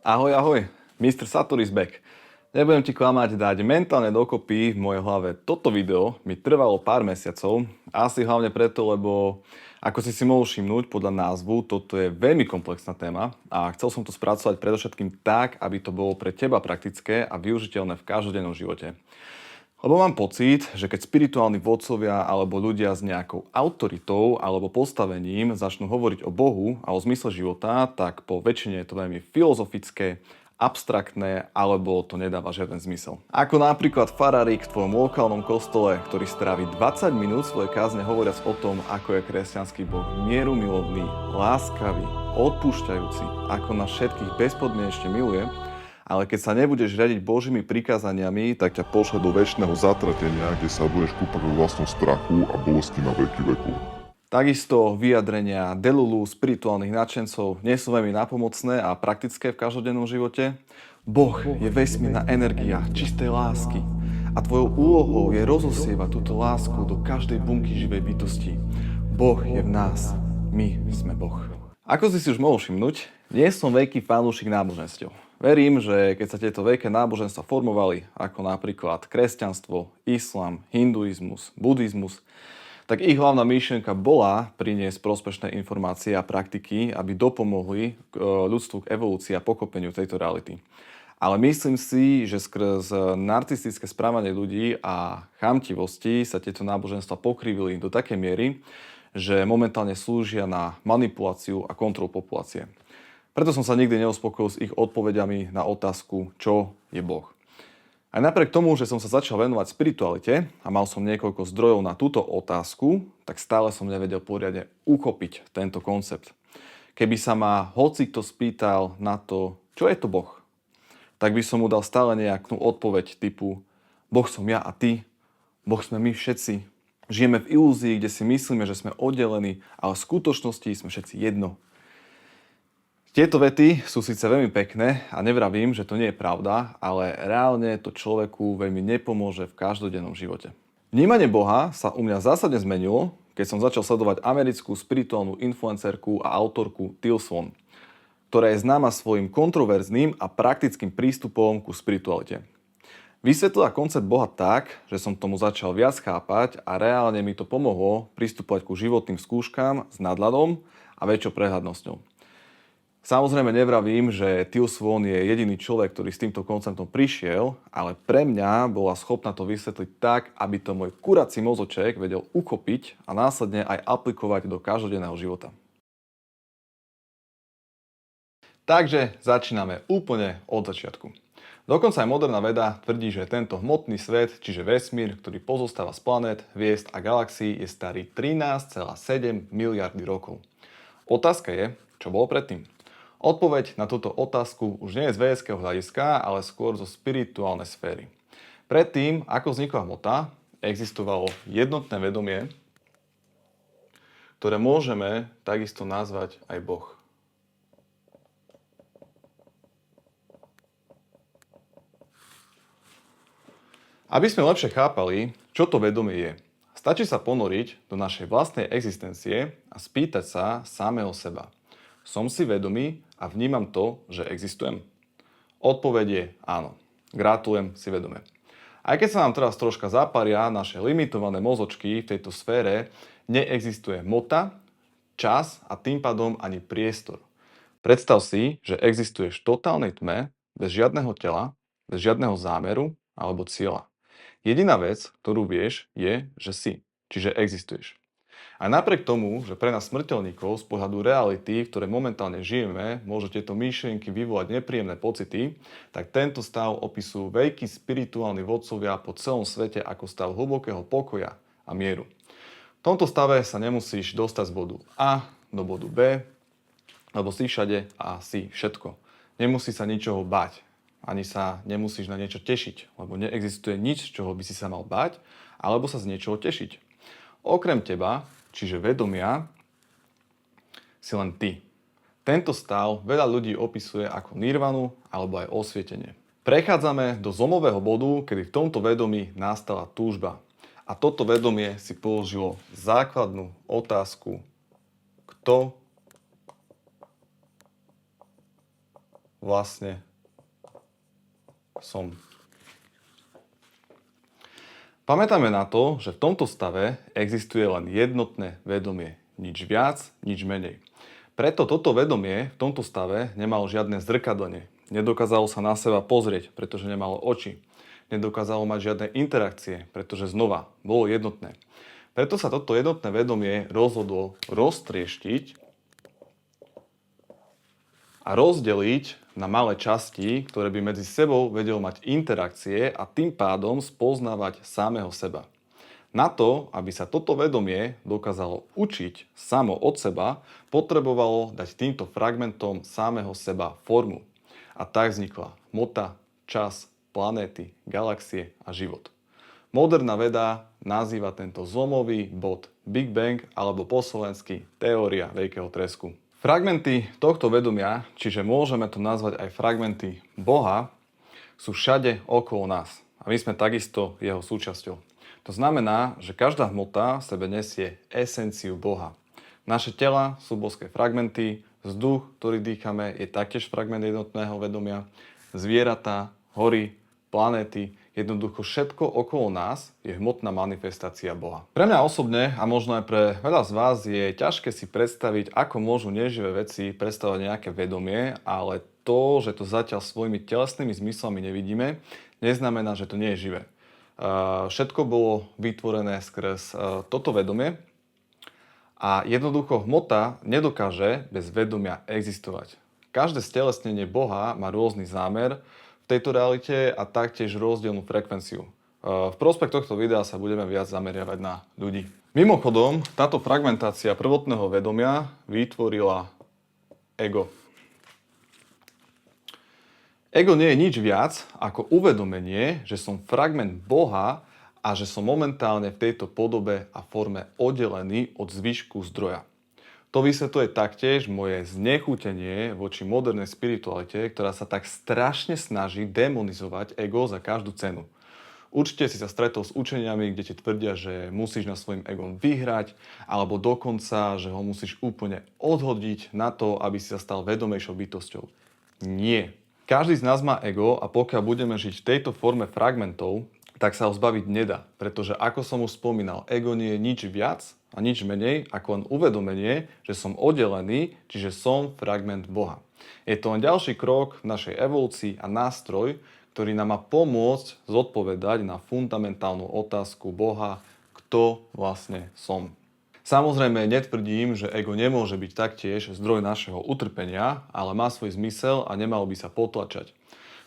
Ahoj, ahoj, Mr. Sator is back. Nebudem ti klamať, dať mentálne dokopy v mojej hlave toto video mi trvalo pár mesiacov. Asi hlavne preto, lebo ako si mohol všimnúť podľa názvu, toto je veľmi komplexná téma a chcel som to spracovať predovšetkým tak, aby to bolo pre teba praktické a využiteľné v každodennom živote. Lebo mám pocit, že keď spirituálni vodcovia alebo ľudia s nejakou autoritou alebo postavením začnú hovoriť o Bohu a o zmysle života, tak po väčšine je to veľmi filozofické, abstraktné alebo to nedáva žiaden zmysel. Ako napríklad farárik v tvojom lokálnom kostole, ktorý strávi 20 minút svoje kázne hovoriac o tom, ako je kresťanský Boh mierumilovný, láskavý, odpúšťajúci, ako nás všetkých bezpodmienečne miluje, ale keď sa nebudeš riadiť Božími prikázaniami, tak ťa pošle do večného zatratenia, kde sa budeš kúpať vo vlastnom strachu a bolesti na veky vekov. Takisto vyjadrenia delulu spirituálnych nadšencov nie sú veľmi napomocné a praktické v každodennom živote. Boh je vesmírna energia čistej lásky a tvojou úlohou je rozosievať túto lásku do každej bunky živej bytosti. Boh je v nás, my sme Boh. Ako si už mohol všimnúť, nie som veľký fanúšik náboženstiev. Verím, že keď sa tieto veľké náboženstva formovali, ako napríklad kresťanstvo, islám, hinduizmus, buddhizmus, tak ich hlavná myšlienka bola priniesť prospešné informácie a praktiky, aby dopomohli ľudstvu k evolúcii a pochopeniu tejto reality. Ale myslím si, že skrz narcistické správanie ľudí a chamtivosti sa tieto náboženstva pokrivili do takej miery, že momentálne slúžia na manipuláciu a kontrolu populácie. Preto som sa nikdy neuspokojil s ich odpovediami na otázku, čo je Boh. Aj napriek tomu, že som sa začal venovať spiritualite a mal som niekoľko zdrojov na túto otázku, tak stále som nevedel poriadne uchopiť tento koncept. Keby sa ma hocikto spýtal na to, čo je to Boh, tak by som mu dal stále nejakú odpoveď typu Boh som ja a ty, Boh sme my všetci. Žijeme v ilúzii, kde si myslíme, že sme oddelení, ale v skutočnosti sme všetci jedno. Tieto vety sú síce veľmi pekné a nevravím, že to nie je pravda, ale reálne to človeku veľmi nepomôže v každodennom živote. Vnímanie Boha sa u mňa zásadne zmenilo, keď som začal sledovať americkú spirituálnu influencerku a autorku Teal Swan, ktorá je známa svojim kontroverzným a praktickým prístupom ku spiritualite. Vysvetlila koncept Boha tak, že som tomu začal viac chápať a reálne mi to pomohlo pristupovať ku životným skúškam s nadhľadom a väčšou prehľadnosťou. Samozrejme nevravím, že Teal Swan je jediný človek, ktorý s týmto konceptom prišiel, ale pre mňa bola schopná to vysvetliť tak, aby to môj kurací mozoček vedel uchopiť a následne aj aplikovať do každodenného života. Takže začíname úplne od začiatku. Dokonca aj moderná veda tvrdí, že tento hmotný svet, čiže vesmír, ktorý pozostáva z planét, hviezd a galaxií, je starý 13,7 miliardy rokov. Otázka je, čo bolo predtým? Odpoveď na túto otázku už nie je z vedeckého hľadiska, ale skôr zo spirituálnej sféry. Predtým, ako vznikla hmota, existovalo jednotné vedomie, ktoré môžeme takisto nazvať aj Boh. Aby sme lepšie chápali, čo to vedomie je, stačí sa ponoriť do našej vlastnej existencie a spýtať sa samého seba. Som si vedomý a vnímam to, že existujem? Odpoveď je áno. Gratulujem, si vedome. Aj keď sa nám teraz troška zapária naše limitované mozočky v tejto sfére, neexistuje hmota, čas a tým pádom ani priestor. Predstav si, že existuješ v totálnej tme, bez žiadneho tela, bez žiadneho zámeru alebo cieľa. Jediná vec, ktorú vieš, je, že si, čiže existuješ. A napriek tomu, že pre nás smrteľníkov z pohľadu reality, v ktorej momentálne žijeme, môžu tieto myšlienky vyvolať nepríjemné pocity, tak tento stav opisujú veľkí spirituálni vodcovia po celom svete ako stav hlbokého pokoja a mieru. V tomto stave sa nemusíš dostať z bodu A do bodu B, lebo si všade a si všetko. Nemusíš sa ničoho bať, ani sa nemusíš na niečo tešiť, lebo neexistuje nič, čoho by si sa mal bať, alebo sa z niečoho tešiť. Okrem teba, čiže vedomia, si len ty. Tento stav veľa ľudí opisuje ako nirvanu alebo aj osvietenie. Prechádzame do zlomového bodu, kedy v tomto vedomí nastala túžba. A toto vedomie si položilo základnú otázku, kto vlastne som. Pamätajme na to, že v tomto stave existuje len jednotné vedomie. Nič viac, nič menej. Preto toto vedomie v tomto stave nemalo žiadne zrkadlenie. Nedokázalo sa na seba pozrieť, pretože nemalo oči. Nedokázalo mať žiadne interakcie, pretože znova bolo jednotné. Preto sa toto jednotné vedomie rozhodlo roztrieštiť a rozdeliť na malé časti, ktoré by medzi sebou vedelo mať interakcie a tým pádom spoznávať samého seba. Na to, aby sa toto vedomie dokázalo učiť samo od seba, potrebovalo dať týmto fragmentom samého seba formu. A tak vznikla hmota, čas, planéty, galaxie a život. Moderná veda nazýva tento zlomový bod Big Bang alebo po slovensky teória veľkého tresku. Fragmenty tohto vedomia, čiže môžeme to nazvať aj fragmenty Boha, sú všade okolo nás. A my sme takisto jeho súčasťou. To znamená, že každá hmota v sebe nesie esenciu Boha. Naše tela sú božské fragmenty, vzduch, ktorý dýchame, je taktiež fragment jednotného vedomia, zvieratá, hory, planéty, jednoducho všetko okolo nás je hmotná manifestácia Boha. Pre mňa osobne a možno aj pre veľa z vás je ťažké si predstaviť, ako môžu neživé veci predstavovať nejaké vedomie, ale to, že to zatiaľ svojimi telesnými zmyslami nevidíme, neznamená, že to nie je živé. Všetko bolo vytvorené skrz toto vedomie a jednoducho hmota nedokáže bez vedomia existovať. Každé stelesnenie Boha má rôzny zámer v tejto realite a taktiež rozdielnú frekvenciu. V prospech tohto videa sa budeme viac zameriavať na ľudí. Mimochodom, táto fragmentácia prvotného vedomia vytvorila ego. Ego nie je nič viac ako uvedomenie, že som fragment Boha a že som momentálne v tejto podobe a forme oddelený od zvyšku zdroja. To vysvetľuje taktiež moje znechutenie voči modernej spiritualite, ktorá sa tak strašne snaží demonizovať ego za každú cenu. Určite si sa stretol s učeniami, kde ti tvrdia, že musíš nad svojim egom vyhrať, alebo dokonca, že ho musíš úplne odhodiť na to, aby si sa stal vedomejšou bytosťou. Nie. Každý z nás má ego a pokiaľ budeme žiť v tejto forme fragmentov, tak sa ho zbaviť nedá, pretože ako som už spomínal, ego nie je nič viac a nič menej ako len uvedomenie, že som oddelený, čiže som fragment Boha. Je to len ďalší krok v našej evolúcii a nástroj, ktorý nám má pomôcť zodpovedať na fundamentálnu otázku Boha, kto vlastne som. Samozrejme, netvrdím, že ego nemôže byť taktiež zdroj našeho utrpenia, ale má svoj zmysel a nemalo by sa potlačať.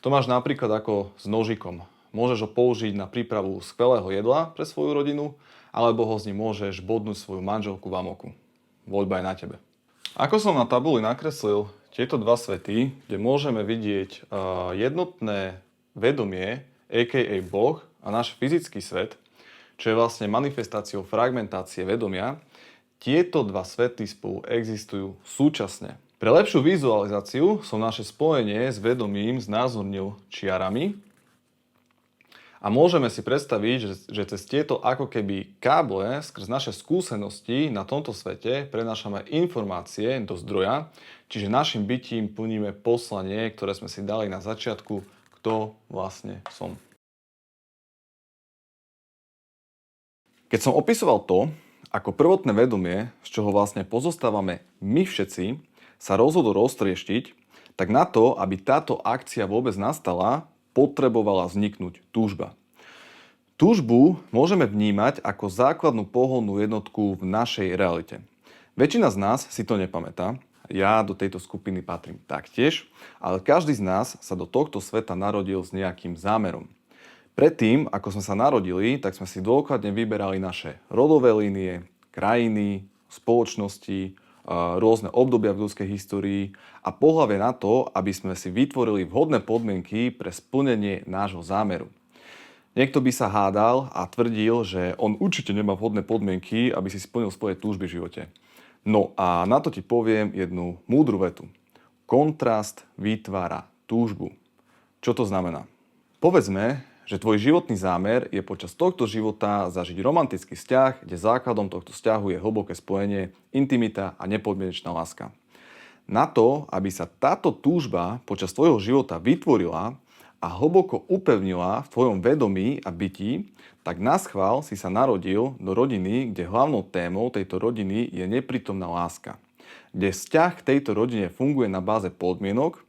To máš napríklad ako s nožikom. Môžeš ho použiť na prípravu skvelého jedla pre svoju rodinu, alebo ho z ním môžeš bodnúť svoju manželku v amoku. Voľba je na tebe. Ako som na tabuli nakreslil tieto dva svety, kde môžeme vidieť jednotné vedomie, a.k.a. Boh a náš fyzický svet, čo je vlastne manifestáciou fragmentácie vedomia, tieto dva svety spolu existujú súčasne. Pre lepšiu vizualizáciu som naše spojenie s vedomím znázornil čiarami, a môžeme si predstaviť, že cez tieto ako keby káble skrz naše skúsenosti na tomto svete prenášame informácie do zdroja, čiže našim bytím plníme poslanie, ktoré sme si dali na začiatku, kto vlastne som. Keď som opisoval to, ako prvotné vedomie, z čoho vlastne pozostávame my všetci, sa rozhodol roztrieštiť, tak na to, aby táto akcia vôbec nastala, potrebovala vzniknúť túžba. Túžbu môžeme vnímať ako základnú pohonnú jednotku v našej realite. Väčšina z nás si to nepamätá, ja do tejto skupiny patrím taktiež, ale každý z nás sa do tohto sveta narodil s nejakým zámerom. Predtým, ako sme sa narodili, tak sme si dôkladne vyberali naše rodové línie, krajiny, spoločnosti, rôzne obdobia v ľudskej histórii a pohlavie na to, aby sme si vytvorili vhodné podmienky pre splnenie nášho zámeru. Niekto by sa hádal a tvrdil, že on určite nemá vhodné podmienky, aby si splnil svoje túžby v živote. No a na to ti poviem jednu múdru vetu. Kontrast vytvára túžbu. Čo to znamená? Povedzme, že tvoj životný zámer je počas tohto života zažiť romantický vzťah, kde základom tohto vzťahu je hlboké spojenie, intimita a nepodmienečná láska. Na to, aby sa táto túžba počas tvojho života vytvorila a hlboko upevnila v tvojom vedomí a bytí, tak naschvál si sa narodil do rodiny, kde hlavnou témou tejto rodiny je neprítomná láska. Kde vzťah k tejto rodine funguje na báze podmienok,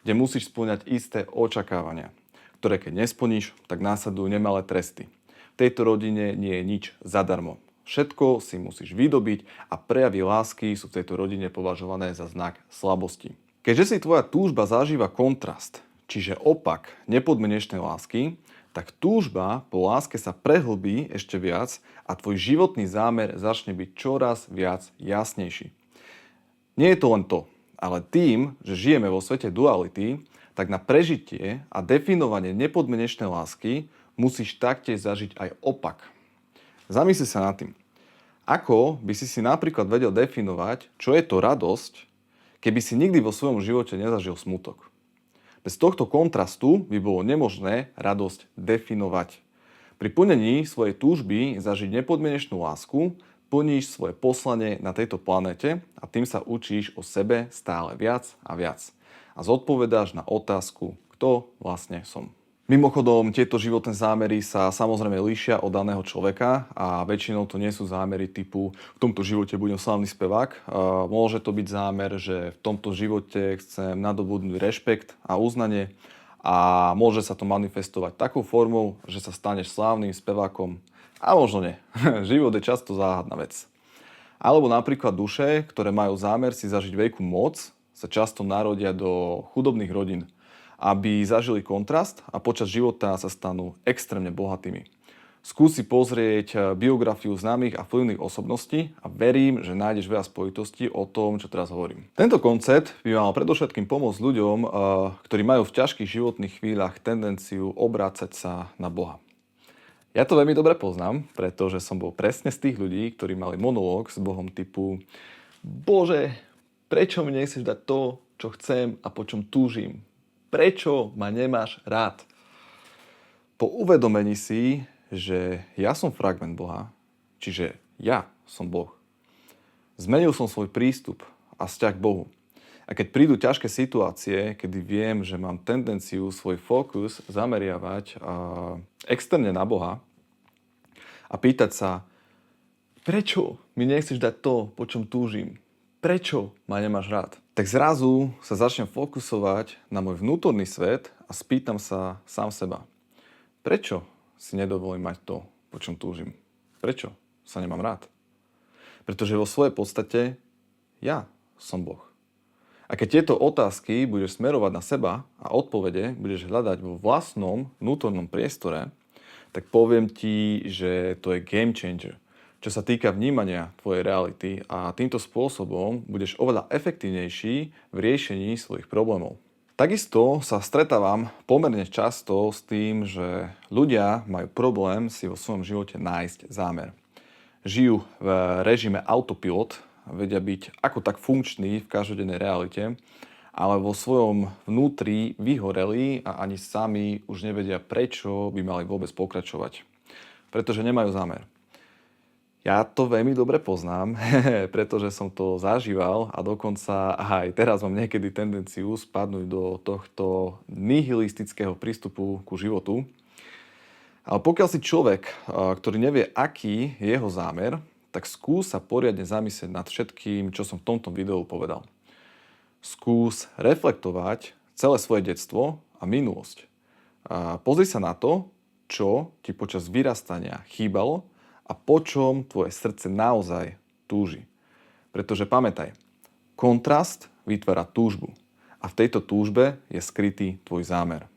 kde musíš spĺňať isté očakávania, ktoré keď nesplníš, tak následujú nemalé tresty. V tejto rodine nie je nič zadarmo. Všetko si musíš vydobiť a prejavy lásky sú v tejto rodine považované za znak slabosti. Keďže si tvoja túžba zažíva kontrast, čiže opak nepodmienečnej lásky, tak túžba po láske sa prehlbí ešte viac a tvoj životný zámer začne byť čoraz viac jasnejší. Nie je to len to, ale tým, že žijeme vo svete duality, tak na prežitie a definovanie nepodmienečnej lásky musíš taktiež zažiť aj opak. Zamysli sa nad tým. Ako by si napríklad vedel definovať, čo je to radosť, keby si nikdy vo svojom živote nezažil smutok? Bez tohto kontrastu by bolo nemožné radosť definovať. Pri plnení svojej túžby zažiť nepodmienečnú lásku plníš svoje poslanie na tejto planéte a tým sa učíš o sebe stále viac a viac. A zodpovedáš na otázku, kto vlastne som. Mimochodom, tieto životné zámery sa samozrejme líšia od daného človeka a väčšinou to nie sú zámery typu v tomto živote budem slávny spevák. Môže to byť zámer, že v tomto živote chcem nadobudnúť rešpekt a uznanie a môže sa to manifestovať takou formou, že sa staneš slávnym spevákom a možno nie. Život je často záhadná vec. Alebo napríklad duše, ktoré majú zámer si zažiť veľkú moc, sa často narodia do chudobných rodín, aby zažili kontrast a počas života sa stanú extrémne bohatými. Skúsi pozrieť biografiu známych a vplyvných osobností a verím, že nájdeš veľa spojitostí o tom, čo teraz hovorím. Tento koncept by mal predovšetkým pomôcť ľuďom, ktorí majú v ťažkých životných chvíľach tendenciu obrácať sa na Boha. Ja to veľmi dobre poznám, pretože som bol presne z tých ľudí, ktorí mali monológ s Bohom typu Bože, prečo mi nechceš dať to, čo chcem a po čom túžim? Prečo ma nemáš rád? Po uvedomení si, že ja som fragment Boha, čiže ja som Boh, zmenil som svoj prístup a vzťah k Bohu. A keď prídu ťažké situácie, kedy viem, že mám tendenciu svoj fokus zameriavať externe na Boha a pýtať sa, prečo mi nechceš dať to, po čom túžim? Prečo ma nemáš rád? Tak zrazu sa začnem fokusovať na môj vnútorný svet a spýtam sa sám seba. Prečo si nedovolím mať to, po čom túžim? Prečo sa nemám rád? Pretože vo svojej podstate ja som Boh. A keď tieto otázky budeš smerovať na seba a odpovede budeš hľadať vo vlastnom vnútornom priestore, tak poviem ti, že to je game changer, čo sa týka vnímania tvojej reality a týmto spôsobom budeš oveľa efektívnejší v riešení svojich problémov. Takisto sa stretávam pomerne často s tým, že ľudia majú problém si vo svojom živote nájsť zámer. Žijú v režime autopilot, vedia byť ako tak funkční v každodennej realite, ale vo svojom vnútri vyhoreli a ani sami už nevedia, prečo by mali vôbec pokračovať. Pretože nemajú zámer. Ja to veľmi dobre poznám, pretože som to zažíval a dokonca aj teraz mám niekedy tendenciu spadnúť do tohto nihilistického prístupu ku životu. Ale pokiaľ si človek, ktorý nevie, aký je jeho zámer, tak skús sa poriadne zamyslieť nad všetkým, čo som v tomto videu povedal. Skús reflektovať celé svoje detstvo a minulosť. Pozri sa na to, čo ti počas vyrastania chýbalo a po čom tvoje srdce naozaj túži. Pretože pamätaj, kontrast vytvára túžbu a v tejto túžbe je skrytý tvoj zámer.